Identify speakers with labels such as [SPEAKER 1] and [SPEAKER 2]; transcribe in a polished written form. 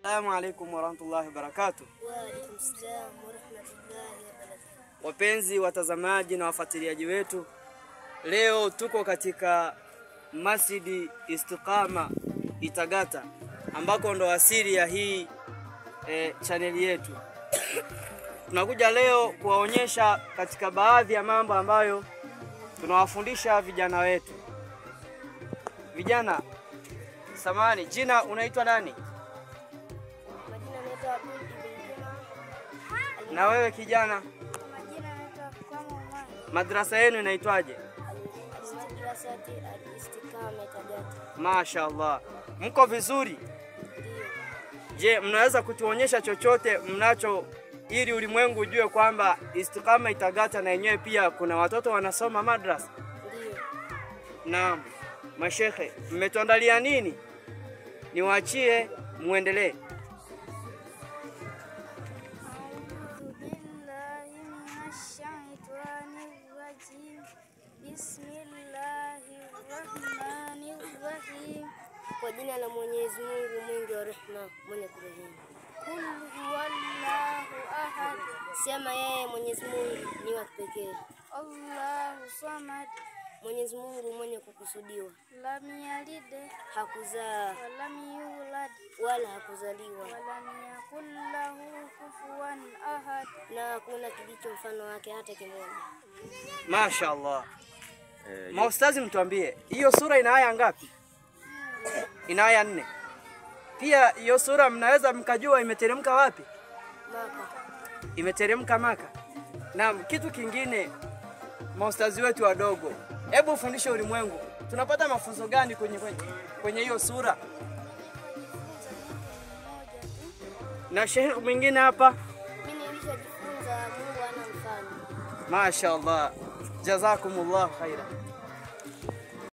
[SPEAKER 1] Assalamu alaikum warahmatullahi wabarakatuh.
[SPEAKER 2] Wa alaikum salam warahmatullahi wabarakatuh.
[SPEAKER 1] Wapenzi watazamaji na wafuatiliaji wetu, leo tuko katika Masjidi Istiqama Itagata ambako ndo asili ya hii chaneli yetu. Tunakuja leo kuwaonyesha katika baadhi ya mambo ambayo tunawafundisha vijana wetu. Vijana, samani, jina unaitwa nani?
[SPEAKER 2] Majina naitwa Abdul ibn Juma.
[SPEAKER 1] Na wewe kijana?
[SPEAKER 2] Majina naitwa Kama Umar.
[SPEAKER 1] Madrasa yenu inaitwaje?
[SPEAKER 2] Madrasati al-Istiqama Itagata.
[SPEAKER 1] Mashaallah. Mko vizuri? Je, mnaweza kutuonyesha chochote mnacho ili ulimwengu ujue kwamba Istiqama Itagata na yenyewe pia kuna watoto wanasoma madrasa?
[SPEAKER 2] Ndio.
[SPEAKER 1] Naam. Mashekhe, mmetuandalia nini? Niwaachie muendelee.
[SPEAKER 2] Bismillahirrahmanirrahim. Kwa jina la Mwenyezi Mungu mwingi wa rehema mwenye kurehemu. Qul huwallahu ahad. Sema yeye Mwenyezi Mungu ni wa pekee. Allahu samad. Mwenyezi Mungu mwenye kukusudiwa. Lam yalid, hakuzaa. Lam yulad, wala hakuzaliwa. Walam yakul lahu kufuwan ahad. Na hakuna kilicho mfano wake hata kimoja.
[SPEAKER 1] Mashaallah. Maustazi, mtuambie hiyo sura ina aya ngapi? Ina aya 4. Pia hiyo sura mnaweza mkajua imeteremka wapi?
[SPEAKER 2] Maka.
[SPEAKER 1] Imeteremka Maka. Na kitu kingine, maustazi wetu wadogo, hebu ufundishe ulimwengu, tunapata mafunzo gani kwenye hiyo sura? Na sheikh mwingine hapa?
[SPEAKER 2] Mimi nilichojifunza, Mungu ana mfano.
[SPEAKER 1] Mashaallah. Jazakumullah khaira.